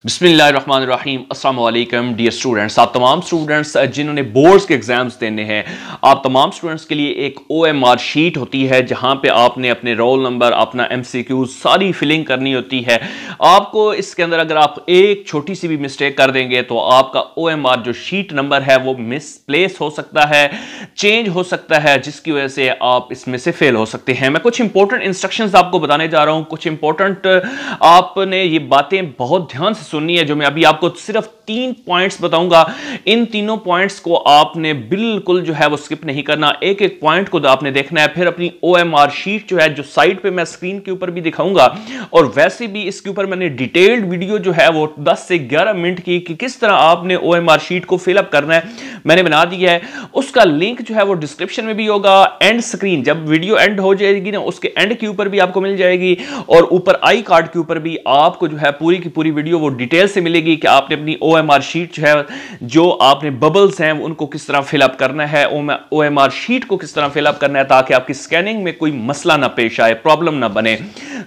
बिस्मिल्लाहिर्रहमानिर्रहीम अस्सलाम वालेकुम डियर स्टूडेंट्स। आप तमाम स्टूडेंट्स जिन्होंने बोर्ड्स के एग्जाम्स देने हैं, आप तमाम स्टूडेंट्स के लिए एक OMR शीट होती है जहां पे आपने अपने रोल नंबर, अपना MCQ सारी फिलिंग करनी होती है। आपको इसके अंदर अगर आप एक छोटी सी भी मिस्टेक कर देंगे तो आपका OMR जो शीट नंबर है वो मिसप्लेस हो सकता है, चेंज हो सकता है, जिसकी वजह से आप इसमें से फेल हो सकते हैं। मैं कुछ इंपॉर्टेंट इंस्ट्रक्शंस आपको बताने जा रहा हूं, कुछ इंपॉर्टेंट आपने ये बातें बहुत ध्यान से सुननी है। जो मैं अभी आपको सिर्फ 3 पॉइंट्स बताऊंगा, इन तीनों पॉइंट्स को आपने बिल्कुल जो है वो स्किप नहीं करना, एक एक पॉइंट को आपने देखना है। फिर अपनी OMR शीट जो है, जो साइड पे मैं स्क्रीन के ऊपर भी दिखाऊंगा, और वैसे भी इसके ऊपर मैंने डिटेल्ड वीडियो जो है वो 10 से 11 मिनट की कि किस तरह आपने OMR शीट को फिलअप करना है, मैंने बना दिया है। उसका लिंक जो है वो डिस्क्रिप्शन में भी होगा, एंड स्क्रीन जब वीडियो एंड हो जाएगी ना, उसके एंड के ऊपर भी आपको मिल जाएगी, और ऊपर आई कार्ड के ऊपर भी आपको जो है पूरी की पूरी वीडियो वो डिटेल से मिलेगी कि आपने अपनी OMR शीट जो है, जो आपने बबल्स हैं उनको किस तरह फिलअप करना है, OMR शीट को किस तरह फिलअप करना है, ताकि आपकी स्कैनिंग में कोई मसला ना पेश आए, प्रॉब्लम ना बने।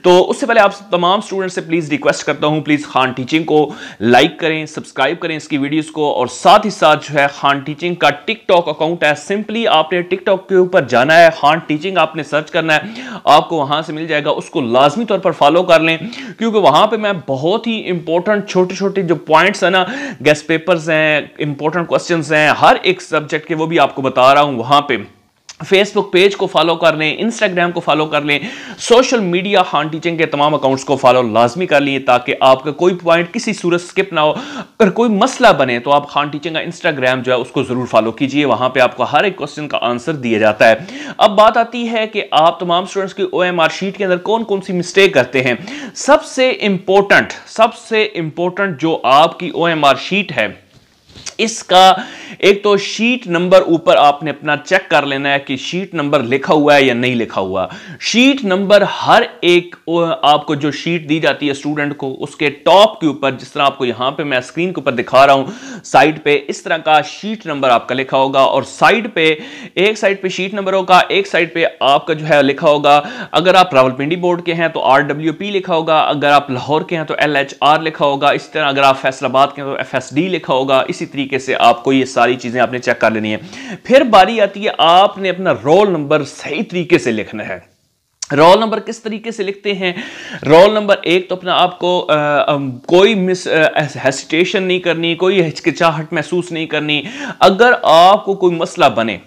तो उससे पहले आप तमाम स्टूडेंट से प्लीज रिक्वेस्ट करता हूं, प्लीज खान टीचिंग को लाइक करें, सब्सक्राइब करें इसकी वीडियोस को, और साथ ही साथ जो है खान टीचिंग का टिकटॉक अकाउंट है, सिंपली आपने टिकटॉक के ऊपर जाना है, खान टीचिंग आपने सर्च करना है, आपको वहां से मिल जाएगा। उसको लाजमी तौर पर फॉलो कर लें, क्योंकि वहां पे मैं बहुत ही इंपॉर्टेंट छोटे छोटे जो पॉइंट्स है ना, गेस्ट पेपर्स हैं, इंपॉर्टेंट क्वेश्चंस हैं हर एक सब्जेक्ट के, वो भी आपको बता रहा हूं। वहां पे फेसबुक पेज को फॉलो कर लें, इंस्टाग्राम को फॉलो कर लें, सोशल मीडिया खान टीचिंग के तमाम अकाउंट्स को फॉलो लाजमी कर लिए, ताकि आपका कोई पॉइंट किसी सूरत स्किप ना हो। अगर कोई मसला बने तो आप खान टीचिंग का इंस्टाग्राम जो है उसको जरूर फॉलो कीजिए, वहां पे आपको हर एक क्वेश्चन का आंसर दिया जाता है। अब बात आती है कि आप तमाम स्टूडेंट्स की OMR शीट के अंदर कौन कौन सी मिस्टेक करते हैं। सबसे इंपॉर्टेंट जो आपकी OMR शीट है, इसका एक तो शीट नंबर ऊपर आपने अपना चेक कर लेना है कि शीट नंबर लिखा हुआ है या नहीं लिखा हुआ। शीट नंबर हर एक आपको जो शीट दी जाती है स्टूडेंट को, उसके टॉप के ऊपर, जिस तरह आपको यहां पे मैं स्क्रीन के ऊपर दिखा रहा हूं, साइड पे इस तरह का शीट नंबर आपका लिखा होगा, और साइड पे एक साइड पे शीट नंबर होगा, एक साइड पे आपका जो है लिखा होगा, अगर आप रावलपिंडी बोर्ड के हैं तो RWP लिखा होगा, अगर आप लाहौर के हैं तो LHR लिखा होगा, इस तरह अगर आप फैसलाबाद के हैं तो FSD लिखा होगा। इसी तरीके से आपको ये सारी चीजें आपने चेक कर लेनी है। फिर बारी आती है आपने अपना रोल नंबर सही तरीके से लिखना है। रोल नंबर किस तरीके से लिखते हैं? रोल नंबर एक तो अपना आपको कोई हेसिटेशन नहीं करनी, कोई हिचकिचाहट महसूस नहीं करनी। अगर आपको कोई मसला बने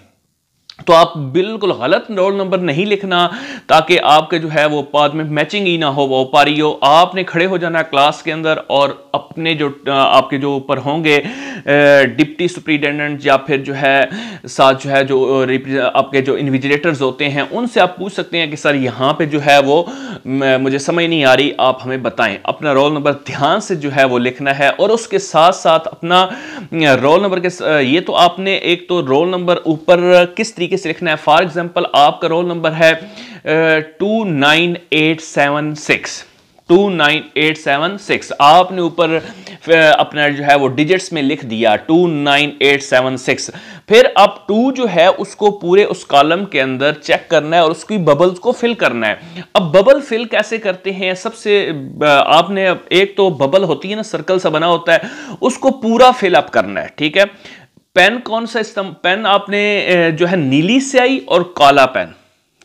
तो आप बिल्कुल गलत रोल नंबर नहीं लिखना, ताकि आपके जो है वो बाद में मैचिंग ही ना हो वो पा रही हो। आपने खड़े हो जाना है क्लास के अंदर, और अपने जो आपके जो ऊपर होंगे डिप्टी सुपरिटेंडेंट, या फिर जो है साथ जो है जो आपके जो इन्विजिलेटर्स होते हैं, उनसे आप पूछ सकते हैं कि सर यहाँ पे जो है वो मुझे समझ नहीं आ रही, आप हमें बताएं। अपना रोल नंबर ध्यान से जो है वो लिखना है, और उसके साथ साथ अपना रोल नंबर के ये तो आपने एक तो रोल नंबर ऊपर किस तरीके से लिखना है। फॉर एग्जांपल आपका रोल नंबर है 29876, आपने ऊपर अपना जो है वो डिजिट्स में लिख दिया 29876। फिर अब 2 जो है उसको पूरे उस कॉलम के अंदर चेक करना है, और उसकी बबल्स को फिल करना है। अब बबल फिल कैसे करते हैं? सबसे आपने एक तो बबल होती है ना, सर्कल सा बना होता है, उसको पूरा फिल अप करना है, ठीक है। पेन कौन सा पेन आपने जो है नीली स्याही और काला पेन,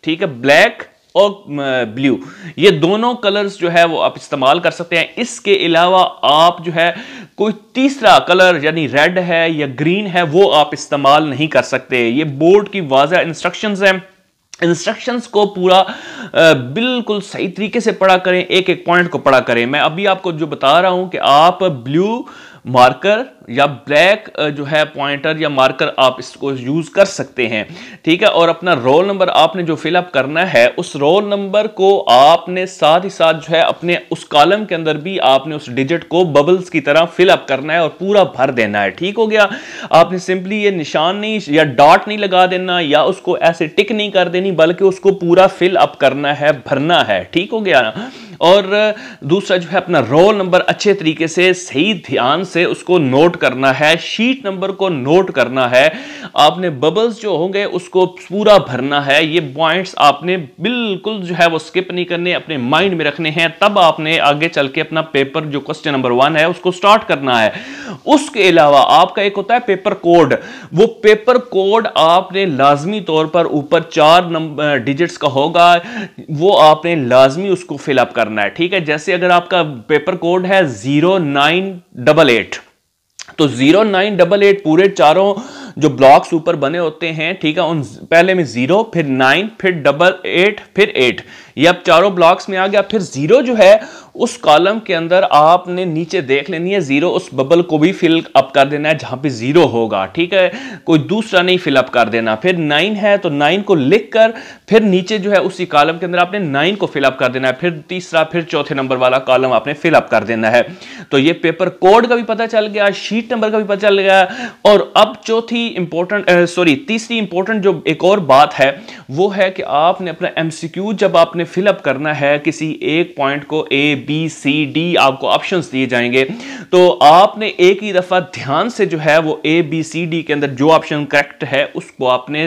ठीक है, ब्लैक और ब्लू, ये दोनों कलर्स जो है वो आप इस्तेमाल कर सकते हैं। इसके अलावा आप जो है कोई तीसरा कलर यानी रेड है या ग्रीन है वो आप इस्तेमाल नहीं कर सकते। ये बोर्ड की वाज़ेह इंस्ट्रक्शंस हैं। इंस्ट्रक्शंस को पूरा बिल्कुल सही तरीके से पढ़ा करें, एक एक पॉइंट को पढ़ा करें। मैं अभी आपको जो बता रहा हूं कि आप ब्लू मार्कर या ब्लैक जो है पॉइंटर या मार्कर आप इसको यूज कर सकते हैं, ठीक है। और अपना रोल नंबर आपने जो फिलअप करना है, उस रोल नंबर को आपने साथ ही साथ जो है अपने उस कॉलम के अंदर भी आपने उस डिजिट को बबल्स की तरह फिलअप करना है और पूरा भर देना है, ठीक हो गया। आपने सिंपली ये निशान नहीं या डॉट नहीं लगा देना या उसको ऐसे टिक नहीं कर देनी, बल्कि उसको पूरा फिल अप करना है, भरना है, ठीक हो गया ना। और दूसरा जो है अपना रोल नंबर अच्छे तरीके से सही ध्यान से उसको नोट करना है, शीट नंबर को नोट करना है, आपने बबल्स जो होंगे उसको पूरा भरना है। ये पॉइंट्स आपने बिल्कुल जो है वो स्किप नहीं करने, अपने माइंड में रखने हैं, तब आपने आगे चल के अपना पेपर जो क्वेश्चन नंबर 1 है उसको स्टार्ट करना है। उसके अलावा आपका एक होता है पेपर कोड, वो पेपर कोड आपने लाजमी तौर पर ऊपर 4 नंबर डिजिट्स का होगा, वो आपने लाजमी उसको फिलअप करना है, ठीक है। जैसे अगर आपका पेपर कोड है 0988, तो 0988 पूरे चारों जो ब्लॉक्स ऊपर बने होते हैं, ठीक है, उन पहले में 0 फिर 9 फिर 88 फिर 8, ये अब चारों ब्लॉक्स में आ गया। फिर 0 जो है उस कॉलम के अंदर आपने नीचे देख लेनी है 0, उस बबल को भी फिल अप कर देना है जहां पे 0 होगा, ठीक है, कोई दूसरा नहीं फिल अप कर देना। फिर 9 है तो 9 को लिखकर फिर नीचे जो है उसी कॉलम के अंदर आपने 9 को फिल अप कर देना है, फिर तीसरा फिर चौथे नंबर वाला कॉलम आपने फिल अप कर देना है। तो ये पेपर कोड का भी पता चल गया, शीट नंबर का भी पता चल गया। और अब तीसरी इंपॉर्टेंट जो एक और बात है वो है कि आपने अपना एमसीक्यू जब आपने फिलअप करना है किसी एक पॉइंट को, ए बी सी डी आपको ऑप्शंस दिए जाएंगे, तो आपने एक ही दफा ध्यान से जो है वो ए बी सी डी के अंदर जो ऑप्शन करेक्ट है उसको आपने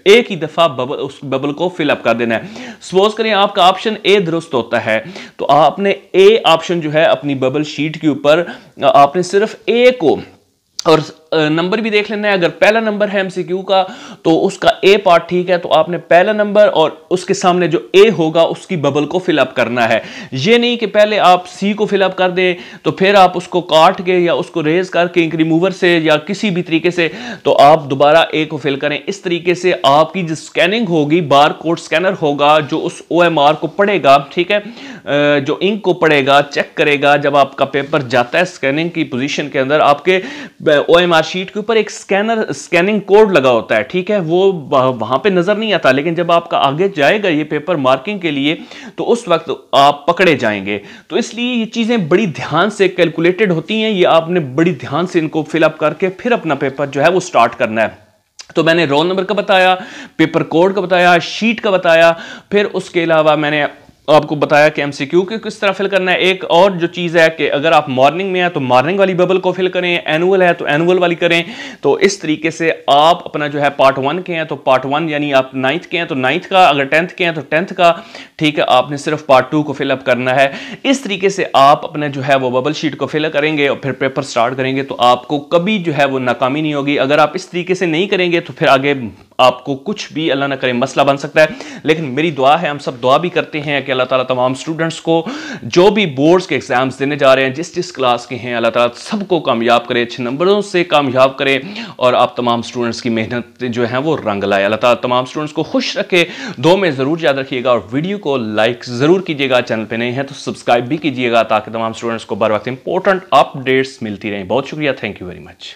एक ही दफा उस बबल को फिलअप कर देना है। सपोज करें आपका ऑप्शन ए दुरुस्त होता है, तो आपने ए ऑप्शन जो है अपनी बबल शीट के ऊपर आपने सिर्फ ए को, और नंबर भी देख लेना है, अगर पहला नंबर है एमसीक्यू का तो उसका ए पार्ट ठीक है, तो आपने पहला नंबर और उसके सामने जो ए होगा उसकी बबल को फिलअप करना है। ये नहीं कि पहले आप सी को फिलअप कर दें तो फिर आप उसको काट के या उसको रेज करके इंक रिमूवर से या किसी भी तरीके से तो आप दोबारा ए को फिल करें। इस तरीके से आपकी जो स्कैनिंग होगी, बार कोड स्कैनर होगा जो उस OMR को पढ़ेगा, ठीक है, जो इंक को पढ़ेगा, चेक करेगा। जब आपका पेपर जाता है स्कैनिंग की पोजीशन के अंदर, आपके OMR शीट के ऊपर एक स्कैनिंग कोड लगा होता है, ठीक है, वो वहां पे नजर नहीं आता, लेकिन जब आपका आगे जाएगा ये पेपर मार्किंग के लिए तो उस वक्त आप पकड़े जाएंगे। तो इसलिए ये चीजें बड़ी ध्यान से कैलकुलेटेड होती हैं, ये आपने बड़ी ध्यान से इनको फिलअप करके फिर अपना पेपर जो है वो स्टार्ट करना है। तो मैंने रोल नंबर का बताया, पेपर कोड का बताया, शीट का बताया, फिर उसके अलावा मैंने आपको बताया कि एमसीक्यू के किस तरह फिल करना है। एक और जो चीज़ है कि अगर आप मॉर्निंग में हैं तो मॉर्निंग वाली बबल को फिल करें, एनुअल है तो एनुअल वाली करें। तो इस तरीके से आप अपना जो है पार्ट 1 के हैं तो पार्ट 1, यानी आप 9th के हैं तो 9th का, अगर 10th के हैं तो 10th का, ठीक है, आपने सिर्फ पार्ट 2 को फिलअप करना है। इस तरीके से आप अपना जो है वो बबल शीट को फिल करेंगे और फिर पेपर स्टार्ट करेंगे तो आपको कभी जो है वो नाकामी नहीं होगी। अगर आप इस तरीके से नहीं करेंगे तो फिर आगे आपको कुछ भी अल्लाह ना करे मसला बन सकता है। लेकिन मेरी दुआ है, हम सब दुआ भी करते हैं कि अल्लाह ताला तमाम स्टूडेंट्स को जो भी बोर्ड्स के एग्जाम्स देने जा रहे हैं, जिस जिस क्लास के हैं, अल्लाह ताला सबको कामयाब करे, अच्छे नंबरों से कामयाब करे और आप तमाम स्टूडेंट्स की मेहनत जो है वो रंग लाए। अल्लाह ताला तमाम स्टूडेंट्स को खुश रखे। दो में ज़रूर याद रखिएगा और वीडियो को लाइक ज़रूर कीजिएगा। चैनल पर नए हैं तो सब्सक्राइब भी कीजिएगा ताकि तमाम स्टूडेंट्स को बर वक्त इंपॉर्टेंट अपडेट्स मिलती रहें। बहुत शुक्रिया, थैंक यू वेरी मच।